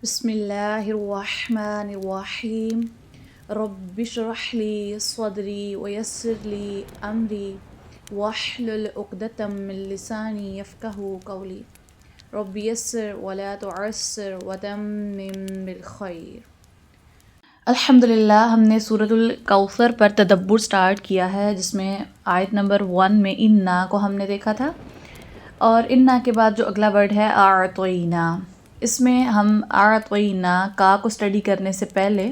بسم اللہ الرحمن الرحیم رب اشرح لی صدری ویسر لی امری واحلل عقدۃ من لسانی یفقہوا قولی رب یسر ولا تعسر وتمم بالخیر۔ الحمدللہ ہم نے سورۃ الکوثر پر تدبر سٹارٹ کیا ہے، جس میں آیت نمبر 1 میں انا کو ہم نے دیکھا تھا، اور انا کے بعد جو اگلا ورڈ ہے اعطینا، اس میں ہم اعطینا کا کو اسٹڈی کرنے سے پہلے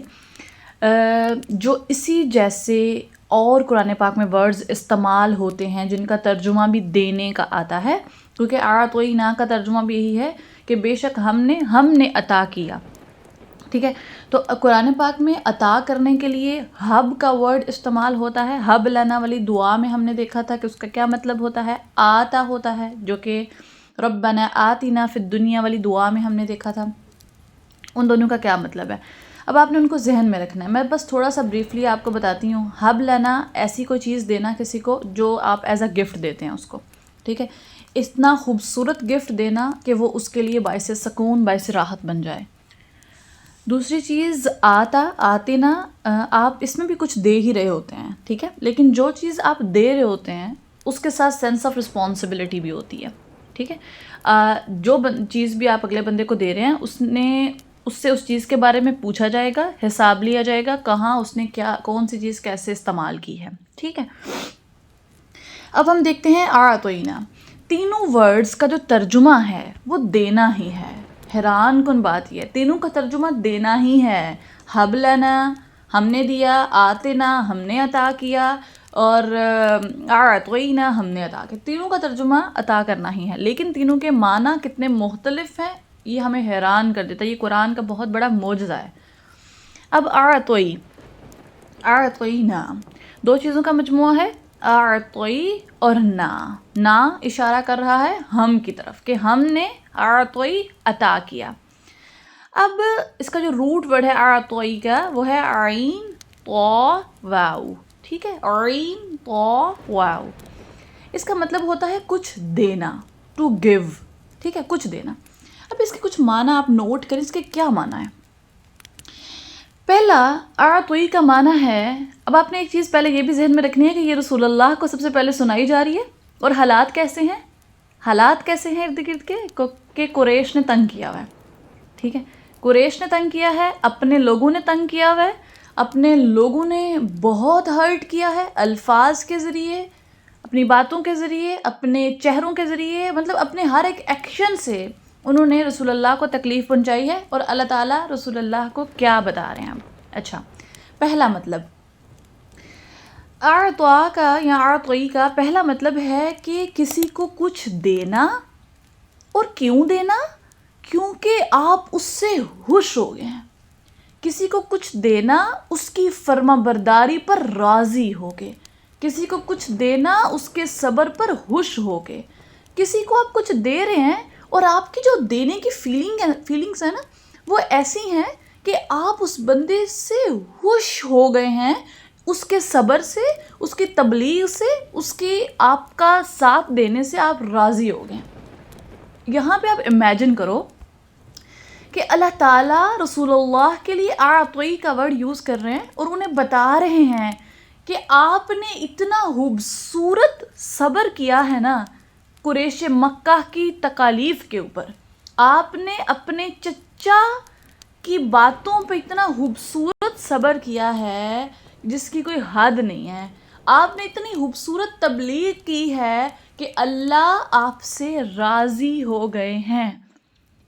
جو اسی جیسے اور قرآن پاک میں ورڈز استعمال ہوتے ہیں جن کا ترجمہ بھی دینے کا آتا ہے، کیونکہ اعطینا کا ترجمہ بھی یہی ہے کہ بے شک ہم نے عطا کیا، ٹھیک ہے۔ تو قرآن پاک میں عطا کرنے کے لیے حب کا ورڈ استعمال ہوتا ہے۔ حب لنا والی دعا میں ہم نے دیکھا تھا کہ اس کا کیا مطلب ہوتا ہے، آتا ہوتا ہے، جو کہ ربنا آتنا فی الدنیا والی دعا میں ہم نے دیکھا تھا۔ ان دونوں کا کیا مطلب ہے، اب آپ نے ان کو ذہن میں رکھنا ہے۔ میں بس تھوڑا سا بریفلی آپ کو بتاتی ہوں۔ حب لینا ایسی کوئی چیز دینا کسی کو جو آپ ایز اے گفٹ دیتے ہیں اس کو، ٹھیک ہے، اتنا خوبصورت گفٹ دینا کہ وہ اس کے لیے باعث سکون، باعث راحت بن جائے۔ دوسری چیز آتنا، آپ اس میں بھی کچھ دے ہی رہے ہوتے ہیں، ٹھیک ہے، لیکن جو چیز آپ دے رہے ہوتے ہیں اس کے ساتھ سینس آف رسپانسبلٹی بھی ہوتی ہے، ٹھیک ہے۔ جو چیز بھی آپ اگلے بندے کو دے رہے ہیں اس سے اس چیز کے بارے میں پوچھا جائے گا، حساب لیا جائے گا، کہاں اس نے کون سی چیز کیسے استعمال کی ہے، ٹھیک ہے۔ اب ہم دیکھتے ہیں اعطینا، تینوں ورڈز کا جو ترجمہ ہے وہ دینا ہی ہے۔ حیران کن بات یہ ہے، تینوں کا ترجمہ دینا ہی ہے۔ حب لنا ہم نے دیا، آتنا ہم نے عطا کیا، اور اعطینا ہم نے عطا کیا، تینوں کا ترجمہ عطا کرنا ہی ہے۔ لیکن تینوں کے معنی کتنے مختلف ہیں یہ ہمیں حیران کر دیتا ہے، یہ قرآن کا بہت بڑا معجزہ ہے۔ اب اعطینا دو چیزوں کا مجموعہ ہے، اعطی اور نا اشارہ کر رہا ہے ہم کی طرف کہ ہم نے اعطی عطا کیا۔ اب اس کا جو روٹ ورڈ ہے اعطی کا وہ ہے عین طا واو، ٹھیک ہے، عین طا واو، اس کا مطلب ہوتا ہے کچھ دینا، ٹو گیو، ٹھیک ہے، کچھ دینا۔ اب اس کے کچھ معنی آپ نوٹ کریں، اس کے کیا معنی ہے۔ پہلا اعطی کا معنی ہے، اب آپ نے ایک چیز پہلے یہ بھی ذہن میں رکھنی ہے کہ یہ رسول اللہ کو سب سے پہلے سنائی جا رہی ہے، اور حالات کیسے ہیں ارد گرد کے کہ قریش نے تنگ کیا ہوا ہے، ٹھیک ہے، قریش نے تنگ کیا ہے، اپنے لوگوں نے تنگ کیا ہوا ہے، اپنے لوگوں نے بہت ہرٹ کیا ہے، الفاظ کے ذریعے، اپنی باتوں کے ذریعے، اپنے چہروں کے ذریعے، مطلب اپنے ہر ایک ایکشن سے انہوں نے رسول اللہ کو تکلیف پہنچائی ہے۔ اور اللہ تعالیٰ رسول اللہ کو کیا بتا رہے ہیں اب، اچھا، پہلا مطلب اعطا کا یا اعطی کا پہلا مطلب ہے کہ کسی کو کچھ دینا، اور کیوں دینا، کیونکہ آپ اس سے خوش ہو گئے ہیں۔ کسی کو کچھ دینا اس کی فرما برداری پر راضی ہو کے، کسی کو کچھ دینا اس کے صبر پر خوش ہو کے، کسی کو آپ کچھ دے رہے ہیں اور آپ کی جو دینے کی فیلنگز ہیں نا وہ ایسی ہیں کہ آپ اس بندے سے خوش ہو گئے ہیں، اس کے صبر سے، اس کی تبلیغ سے، اس کی آپ کا ساتھ دینے سے آپ راضی ہو گئے ہیں۔ یہاں پہ آپ امیجن کرو کہ اللہ تعالیٰ رسول اللہ کے لیے اعطی کا ورڈ یوز کر رہے ہیں اور انہیں بتا رہے ہیں کہ آپ نے اتنا خوبصورت صبر کیا ہے نا قریش مکہ کی تکالیف کے اوپر، آپ نے اپنے چچا کی باتوں پہ اتنا خوبصورت صبر کیا ہے جس کی کوئی حد نہیں ہے، آپ نے اتنی خوبصورت تبلیغ کی ہے کہ اللہ آپ سے راضی ہو گئے ہیں،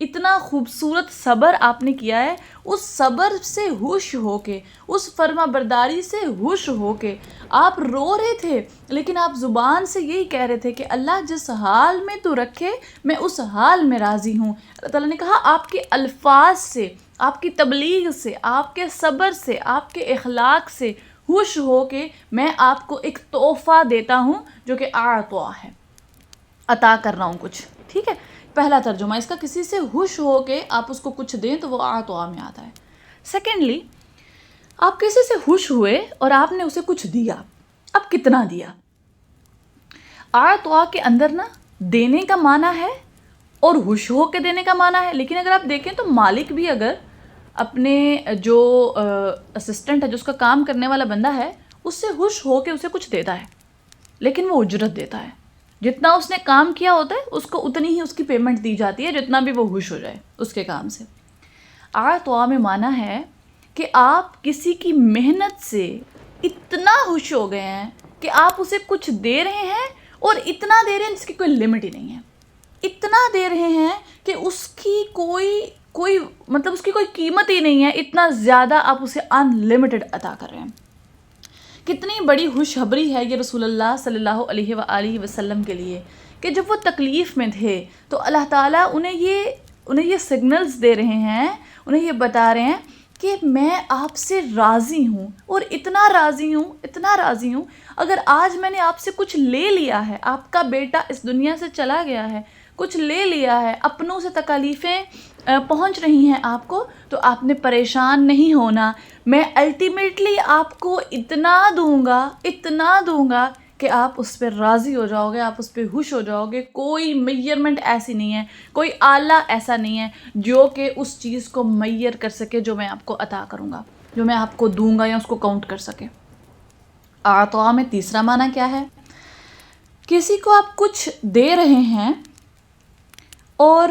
اتنا خوبصورت صبر آپ نے کیا ہے، اس صبر سے خوش ہو کے، اس فرما برداری سے خوش ہو کے آپ رو رہے تھے، لیکن آپ زبان سے یہی کہہ رہے تھے کہ اللہ جس حال میں تو رکھے میں اس حال میں راضی ہوں۔ اللہ تعالیٰ نے کہا آپ کے الفاظ سے، آپ کی تبلیغ سے، آپ کے صبر سے، آپ کے اخلاق سے خوش ہو کے میں آپ کو ایک تحفہ دیتا ہوں جو کہ اعطا ہے، عطا کر رہا ہوں کچھ، ٹھیک ہے۔ پہلا ترجمہ اس کا، کسی سے خوش ہو کے آپ اس کو کچھ دیں تو وہ اعطا میں آتا ہے۔ سیکنڈلی، آپ کسی سے خوش ہوئے اور آپ نے اسے کچھ دیا، اب کتنا دیا؟ اعطا کے اندر نا دینے کا معنی ہے اور ہوش ہو کے دینے کا معنی ہے. لیکن اگر آپ دیکھیں تو مالک بھی اگر اپنے جو اسسٹنٹ ہے، جو اس کا کام کرنے والا بندہ ہے، اس سے ہوش ہو کے اسے کچھ دیتا ہے، لیکن وہ اجرت دیتا ہے. جتنا اس نے کام کیا ہوتا ہے اس کو اتنی ہی اس کی پیمنٹ دی جاتی ہے، جتنا بھی وہ ہوش ہو جائے اس کے کام سے. اعطا میں معنی ہے کہ آپ کسی کی محنت سے اتنا خوش ہو گئے ہیں کہ آپ اسے کچھ دے رہے ہیں، اور اتنا دے رہے ہیں جس کی کوئی لمٹ ہی نہیں ہے. اتنا دے رہے ہیں کہ اس کی کوئی مطلب اس کی کوئی قیمت ہی نہیں ہے. اتنا زیادہ آپ اسے ان لمیٹڈ عطا کر رہے ہیں. کتنی بڑی خوشخبری ہے یہ رسول اللہ صلی اللہ علیہ وآلہ وسلم کے لیے کہ جب وہ تکلیف میں تھے تو اللہ تعالیٰ انہیں یہ سگنلز دے رہے ہیں، انہیں یہ بتا رہے ہیں کہ میں آپ سے راضی ہوں، اور اتنا راضی ہوں اگر آج میں نے آپ سے کچھ لے لیا ہے، آپ کا بیٹا اس دنیا سے چلا گیا ہے، کچھ لے لیا ہے، اپنوں سے تکالیفیں پہنچ رہی ہیں آپ کو، تو آپ نے پریشان نہیں ہونا. میں الٹیمیٹلی آپ کو اتنا دوں گا کہ آپ اس پہ راضی ہو جاؤ گے، آپ اس پہ خوش ہو جاؤ گے. کوئی میئرمنٹ ایسی نہیں ہے، کوئی آلہ ایسا نہیں ہے جو کہ اس چیز کو میئر کر سکے جو میں آپ کو عطا کروں گا، جو میں آپ کو دوں گا یا اس کو کاؤنٹ کر سکے. عطا میں تیسرا معنی کیا ہے؟ کسی کو آپ کچھ دے رہے ہیں اور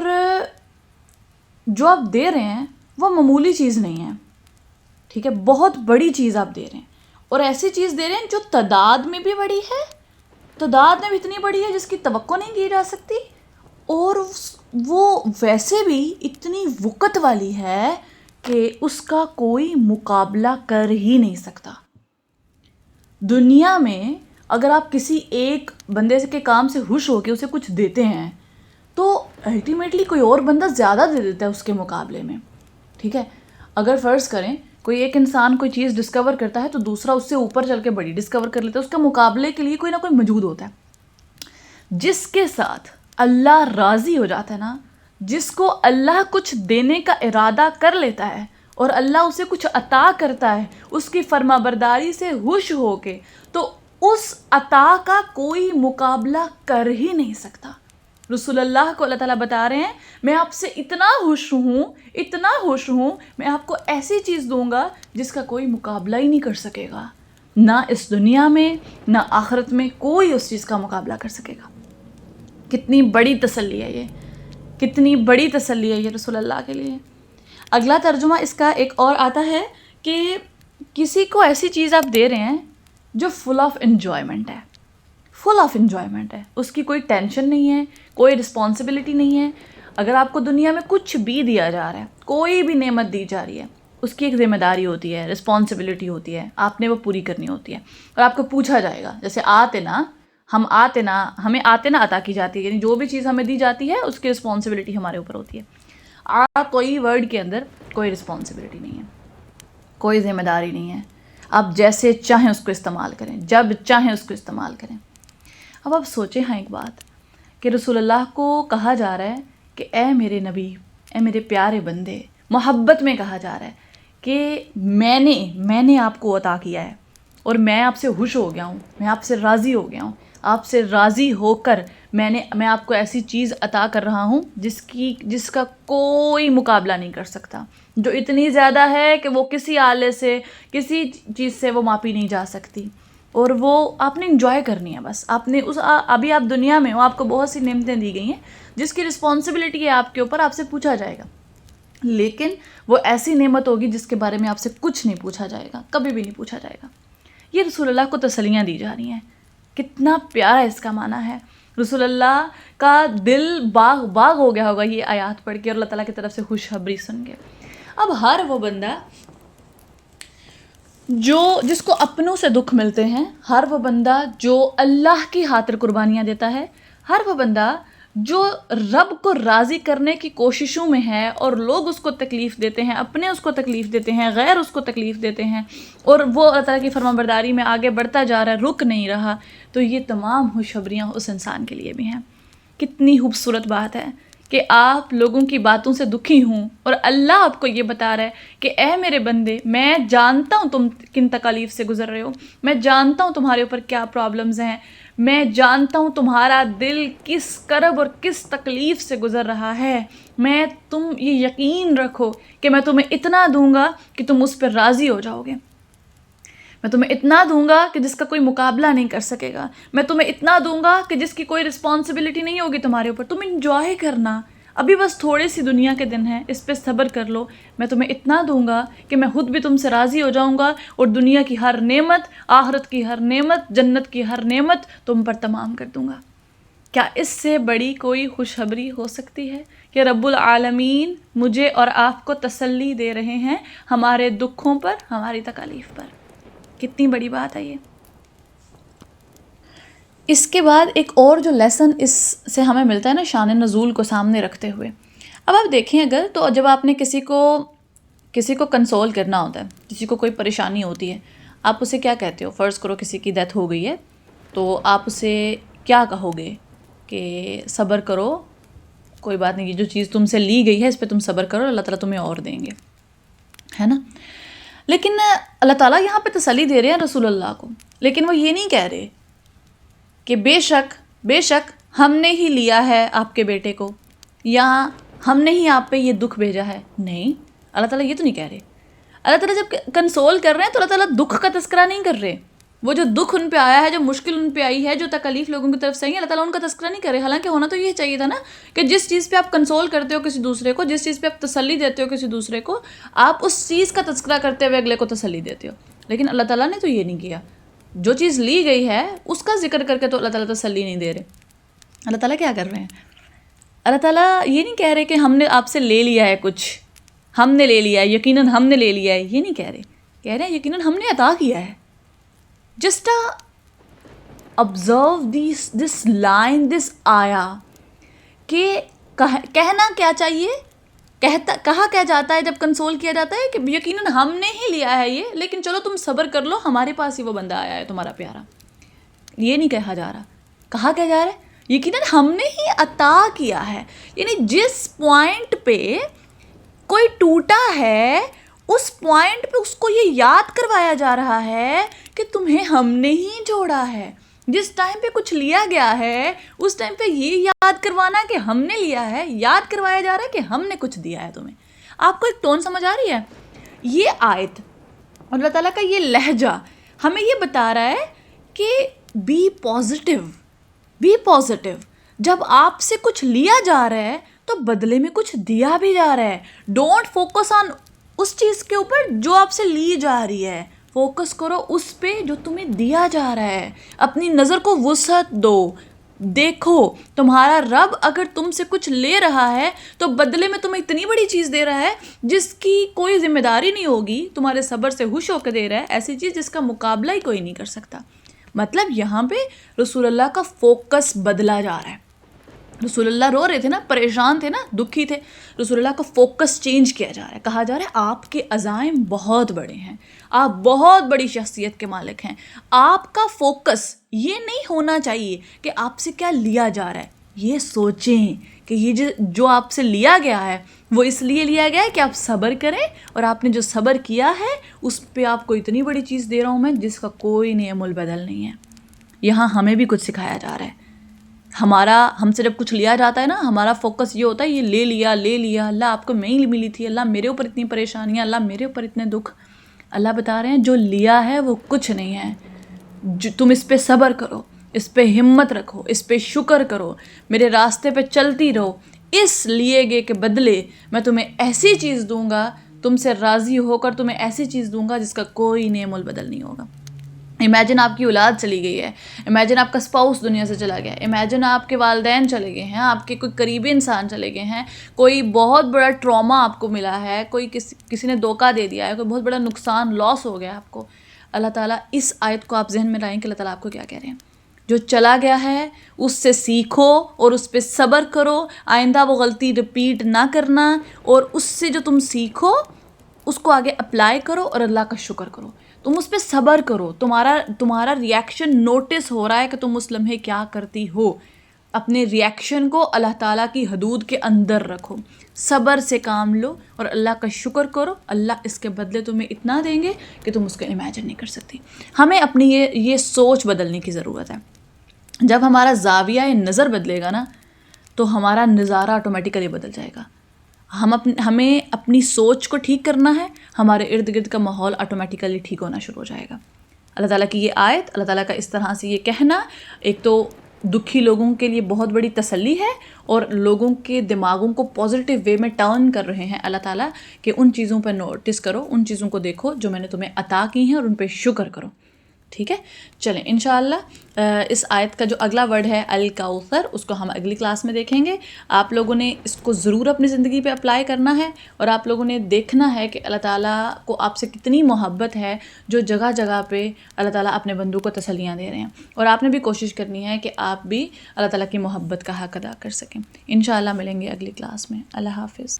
جو آپ دے رہے ہیں وہ معمولی چیز نہیں ہے، ٹھیک ہے، بہت بڑی چیز آپ دے رہے ہیں، اور ایسی چیز دے رہے ہیں جو تعداد میں بھی بڑی ہے، تعداد میں بھی اتنی بڑی ہے جس کی توقع نہیں کی جا سکتی، اور وہ ویسے بھی اتنی وقت والی ہے کہ اس کا کوئی مقابلہ کر ہی نہیں سکتا. دنیا میں اگر آپ کسی ایک بندے کے کام سے خوش ہو کے اسے کچھ دیتے ہیں تو الٹیمیٹلی کوئی اور بندہ زیادہ دے دیتا ہے اس کے مقابلے میں، ٹھیک ہے. اگر فرض کریں کوئی ایک انسان کوئی چیز ڈسکور کرتا ہے تو دوسرا اس سے اوپر چل کے بڑی ڈسکور کر لیتا ہے، اس کے مقابلے کے لیے کوئی نہ کوئی موجود ہوتا ہے. جس کے ساتھ اللہ راضی ہو جاتا ہے نا، جس کو اللہ کچھ دینے کا ارادہ کر لیتا ہے اور اللہ اسے کچھ عطا کرتا ہے اس کی فرما برداری سے خوش ہو کے، تو اس عطا کا کوئی مقابلہ کر ہی نہیں سکتا. رسول اللہ کو اللہ تعالیٰ بتا رہے ہیں میں آپ سے اتنا خوش ہوں، میں آپ کو ایسی چیز دوں گا جس کا کوئی مقابلہ ہی نہیں کر سکے گا. نہ اس دنیا میں نہ آخرت میں کوئی اس چیز کا مقابلہ کر سکے گا. کتنی بڑی تسلی ہے یہ، کتنی بڑی تسلی ہے یہ رسول اللہ کے لیے. اگلا ترجمہ اس کا ایک اور آتا ہے کہ کسی کو ایسی چیز آپ دے رہے ہیں جو فل آف انجوائمنٹ ہے، اس کی کوئی ٹینشن نہیں ہے، کوئی رسپانسبلٹی نہیں ہے. اگر آپ کو دنیا میں کچھ بھی دیا جا رہا ہے، کوئی بھی نعمت دی جا رہی ہے، اس کی ایک ذمہ داری ہوتی ہے، رسپانسبلٹی ہوتی ہے، آپ نے وہ پوری کرنی ہوتی ہے. اور آپ کو پوچھا جائے گا، جیسے ہمیں آتے نا عطا کی جاتی ہے، یعنی جو بھی چیز ہمیں دی جاتی ہے اس کی رسپانسبلٹی ہمارے اوپر ہوتی ہے. کوئی ورڈ کے اندر کوئی رسپانسبلٹی نہیں ہے، کوئی ذمہ داری نہیں ہے. آپ جیسے چاہیں اس کو استعمال کریں، جب چاہیں اس کو استعمال کریں. اب آپ سوچیں ہاں ایک بات کہ رسول اللہ کو کہا جا رہا ہے کہ اے میرے نبی، اے میرے پیارے بندے، محبت میں کہا جا رہا ہے کہ میں نے آپ کو عطا کیا ہے اور میں آپ سے خوش ہو گیا ہوں، میں آپ سے راضی ہو گیا ہوں. آپ سے راضی ہو کر میں آپ کو ایسی چیز عطا کر رہا ہوں جس کا کوئی مقابلہ نہیں کر سکتا، جو اتنی زیادہ ہے کہ وہ کسی آلے سے، کسی چیز سے وہ ماپی نہیں جا سکتی. اور وہ آپ نے انجوائے کرنی ہے. بس آپ نے ابھی آپ دنیا میں ہو، آپ کو بہت سی نعمتیں دی گئی ہیں جس کی رسپانسبلٹی ہے آپ کے اوپر، آپ سے پوچھا جائے گا. لیکن وہ ایسی نعمت ہوگی جس کے بارے میں آپ سے کچھ نہیں پوچھا جائے گا، کبھی بھی نہیں پوچھا جائے گا. یہ رسول اللہ کو تسلیاں دی جا رہی ہیں. کتنا پیارا اس کا معنی ہے. رسول اللہ کا دل باغ ہو گیا ہوگا یہ آیات پڑھ کے اور اللہ تعالیٰ کی طرف سے خوشخبری سن کے. اب ہر وہ بندہ جس کو اپنوں سے دکھ ملتے ہیں، ہر وہ بندہ جو اللہ کی خاطر قربانیاں دیتا ہے، ہر وہ بندہ جو رب کو راضی کرنے کی کوششوں میں ہے اور لوگ اس کو تکلیف دیتے ہیں، اپنے اس کو تکلیف دیتے ہیں، غیر اس کو تکلیف دیتے ہیں، اور وہ اللہ تعالیٰ کی فرما برداری میں آگے بڑھتا جا رہا ہے، رک نہیں رہا، تو یہ تمام خوشخبریاں اس انسان کے لیے بھی ہیں. کتنی خوبصورت بات ہے کہ آپ لوگوں کی باتوں سے دکھی ہوں، اور اللہ آپ کو یہ بتا رہا ہے کہ اے میرے بندے، میں جانتا ہوں تم کن تکالیف سے گزر رہے ہو، میں جانتا ہوں تمہارے اوپر کیا پرابلمز ہیں، میں جانتا ہوں تمہارا دل کس کرب اور کس تکلیف سے گزر رہا ہے، تم یہ یقین رکھو کہ میں تمہیں اتنا دوں گا کہ تم اس پر راضی ہو جاؤ گے، میں تمہیں اتنا دوں گا کہ جس کا کوئی مقابلہ نہیں کر سکے گا، میں تمہیں اتنا دوں گا کہ جس کی کوئی رسپانسبلٹی نہیں ہوگی تمہارے اوپر، تم انجوائے کرنا، ابھی بس تھوڑے سی دنیا کے دن ہیں، اس پہ صبر کر لو، میں تمہیں اتنا دوں گا کہ میں خود بھی تم سے راضی ہو جاؤں گا، اور دنیا کی ہر نعمت، آخرت کی ہر نعمت، جنت کی ہر نعمت تم پر تمام کر دوں گا۔ کیا اس سے بڑی کوئی خوشخبری ہو سکتی ہے کہ رب العالمین مجھے اور آپ کو تسلی دے رہے ہیں ہمارے دکھوں پر، ہماری تکالیف پر؟ کتنی بڑی بات ہے یہ۔ اس کے بعد ایک اور جو لیسن اس سے ہمیں ملتا ہے نا، شان نزول کو سامنے رکھتے ہوئے، اب آپ دیکھیں اگر تو جب آپ نے کسی کو کنسول کرنا ہوتا ہے، کسی کو کوئی پریشانی ہوتی ہے، آپ اسے کیا کہتے ہو؟ فرض کرو کسی کی ڈیتھ ہو گئی ہے تو آپ اسے کیا کہو گے کہ صبر کرو، کوئی بات نہیں، یہ جو چیز تم سے لی گئی ہے اس پہ تم صبر کرو، اللہ تعالیٰ تمہیں اور دیں گے، ہے نا؟ لیکن اللہ تعالیٰ یہاں پہ تسلی دے رہے ہیں رسول اللہ کو، لیکن وہ یہ نہیں کہہ رہے کہ بے شک ہم نے ہی لیا ہے آپ کے بیٹے کو، یا ہم نے ہی آپ پہ یہ دکھ بھیجا ہے۔ نہیں، اللہ تعالیٰ یہ تو نہیں کہہ رہے۔ اللہ تعالیٰ جب کنسول کر رہے ہیں تو اللہ تعالیٰ دکھ کا تذکرہ نہیں کر رہے، وہ جو دکھ ان پہ آیا ہے، جو مشکل ان پہ آئی ہے، جو تکلیف لوگوں کی طرف سے آئی ہے، اللہ تعالیٰ ان کا تذکرہ نہیں کر رہے۔ حالانکہ ہونا تو یہ چاہیے تھا نا کہ جس چیز پہ آپ کنسول کرتے ہو کسی دوسرے کو، جس چیز پہ آپ تسلی دیتے ہو کسی دوسرے کو، آپ اس چیز کا تذکرہ کرتے ہوئے اگلے کو تسلی دیتے ہو، لیکن اللہ تعالیٰ نے تو یہ نہیں کیا۔ جو چیز لی گئی ہے اس کا ذکر کر کے تو اللہ تعالیٰ تسلی نہیں دے رہے۔ اللہ تعالیٰ کیا کر رہے ہیں؟ اللہ تعالیٰ یہ نہیں کہہ رہے کہ ہم نے آپ سے لے لیا ہے کچھ، ہم نے لے لیا ہے، یقیناً ہم نے لے لیا ہے، یہ نہیں کہہ رہے ہیں یقیناً ہم نے عطا کیا ہے۔ Just observe this line, this آیا کہ کہنا کیا چاہیے، کہا کیا جاتا ہے جب کنسول کیا جاتا ہے کہ یقیناً ہم نے ہی لیا ہے یہ، لیکن چلو تم صبر کر لو، ہمارے پاس ہی وہ بندہ آیا ہے تمہارا پیارا۔ یہ نہیں کہا جا رہا، کہا کیا جا رہا ہے؟ یقیناً ہم نے ہی عطا کیا ہے، یعنی جس پوائنٹ پہ کوئی ٹوٹا ہے اس پوائنٹ پہ اس کو یہ یاد کروایا جا رہا ہے کہ تمہیں ہم نے ہی جوڑا ہے۔ جس ٹائم پہ کچھ لیا گیا ہے اس ٹائم پہ یہ یاد کروانا کہ ہم نے لیا ہے، یاد کروایا جا رہا ہے کہ ہم نے کچھ دیا ہے تمہیں۔ آپ کو ایک ٹون سمجھ آ رہی ہے؟ یہ آیت اور اللہ تعالیٰ کا یہ لہجہ ہمیں یہ بتا رہا ہے کہ بی پازیٹیو، جب آپ سے کچھ لیا جا رہا ہے تو بدلے میں کچھ دیا بھی جا رہا ہے۔ ڈونٹ فوکس آن اس چیز کے اوپر جو آپ سے لی جا رہی ہے، فوکس کرو اس پہ جو تمہیں دیا جا رہا ہے۔ اپنی نظر کو وسعت دو، دیکھو تمہارا رب اگر تم سے کچھ لے رہا ہے تو بدلے میں تمہیں اتنی بڑی چیز دے رہا ہے جس کی کوئی ذمہ داری نہیں ہوگی، تمہارے صبر سے خوش ہو کے دے رہا ہے، ایسی چیز جس کا مقابلہ ہی کوئی نہیں کر سکتا۔ مطلب یہاں پہ رسول اللہ کا فوکس بدلا جا رہا ہے۔ رسول اللہ رو رہے تھے نا، پریشان تھے نا، دکھی تھے، رسول اللہ کا فوکس چینج کیا جا رہا ہے، کہا جا رہا ہے آپ کے عزائم بہت بڑے ہیں، آپ بہت بڑی شخصیت کے مالک ہیں، آپ کا فوکس یہ نہیں ہونا چاہیے کہ آپ سے کیا لیا جا رہا ہے، یہ سوچیں کہ یہ جو آپ سے لیا گیا ہے وہ اس لیے لیا گیا ہے کہ آپ صبر کریں، اور آپ نے جو صبر کیا ہے اس پہ آپ کو اتنی بڑی چیز دے رہا ہوں میں جس کا کوئی نعم البدل نہیں ہے۔ یہاں ہمیں بھی کچھ سکھایا جا رہا ہے۔ ہم سے جب کچھ لیا جاتا ہے نا، ہمارا فوکس یہ ہوتا ہے یہ لے لیا، اللہ آپ کو میں ہی ملی تھی، اللہ میرے اوپر اتنی پریشانیاں، اللہ میرے اوپر اتنے دکھ۔ اللہ بتا رہے ہیں جو لیا ہے وہ کچھ نہیں ہے، تم اس پہ صبر کرو، اس پہ ہمت رکھو، اس پہ شکر کرو، میرے راستے پہ چلتی رہو، اس لیے گے کہ بدلے میں تمہیں ایسی چیز دوں گا، تم سے راضی ہو کر تمہیں ایسی چیز دوں گا جس کا کوئی نعم البدل نہیں ہوگا۔ امیجن آپ کی اولاد چلی گئی ہے، امیجن آپ کا اسپاؤس دنیا سے چلا گیا ہے، امیجن آپ کے والدین چلے گئے ہیں، آپ کے کوئی قریبی انسان چلے گئے ہیں، کوئی بہت بڑا ٹراما آپ کو ملا ہے، کوئی کسی نے دھوکہ دے دیا ہے، کوئی بہت بڑا نقصان، لاس ہو گیا آپ کو۔ اللہ تعالیٰ اس آیت کو آپ ذہن میں لائیں کہ اللہ تعالیٰ آپ کو کیا کہہ رہے ہیں۔ جو چلا گیا ہے اس سے سیکھو اور اس پہ صبر کرو، آئندہ وہ غلطی رپیٹ نہ کرنا، اور اس سے جو تم سیکھو اس کو آگے اپلائی کرو اور اللہ کا شکر کرو، تم اس پہ صبر کرو، تمہارا ریاکشن نوٹس ہو رہا ہے کہ تم اس لمحے کیا کرتی ہو، اپنے ریئیکشن کو اللہ تعالیٰ کی حدود کے اندر رکھو، صبر سے کام لو اور اللہ کا شکر کرو، اللہ اس کے بدلے تمہیں اتنا دیں گے کہ تم اس کو امیجن نہیں کر سکتی۔ ہمیں اپنی یہ سوچ بدلنے کی ضرورت ہے۔ جب ہمارا زاویہ نظر بدلے گا نا تو ہمارا نظارہ آٹومیٹیکلی بدل جائے گا۔ ہمیں اپنی سوچ کو ٹھیک کرنا ہے، ہمارے ارد گرد کا ماحول آٹومیٹیکلی ٹھیک ہونا شروع ہو جائے گا۔ اللہ تعالیٰ کی یہ آیت، اللہ تعالیٰ کا اس طرح سے یہ کہنا ایک تو دکھی لوگوں کے لیے بہت بڑی تسلی ہے، اور لوگوں کے دماغوں کو پازیٹیو وے میں ٹرن کر رہے ہیں اللہ تعالیٰ کہ ان چیزوں پہ نوٹس کرو، ان چیزوں کو دیکھو جو میں نے تمہیں عطا کی ہیں اور ان پہ شکر کرو۔ ٹھیک ہے، چلیں انشاءاللہ اس آیت کا جو اگلا ورڈ ہے الکوثر، اس کو ہم اگلی کلاس میں دیکھیں گے۔ آپ لوگوں نے اس کو ضرور اپنی زندگی پہ اپلائی کرنا ہے، اور آپ لوگوں نے دیکھنا ہے کہ اللہ تعالیٰ کو آپ سے کتنی محبت ہے، جو جگہ جگہ پہ اللہ تعالیٰ اپنے بندوں کو تسلیاں دے رہے ہیں، اور آپ نے بھی کوشش کرنی ہے کہ آپ بھی اللہ تعالیٰ کی محبت کا حق ادا کر سکیں۔ انشاءاللہ ملیں گے اگلی کلاس میں۔ اللہ حافظ۔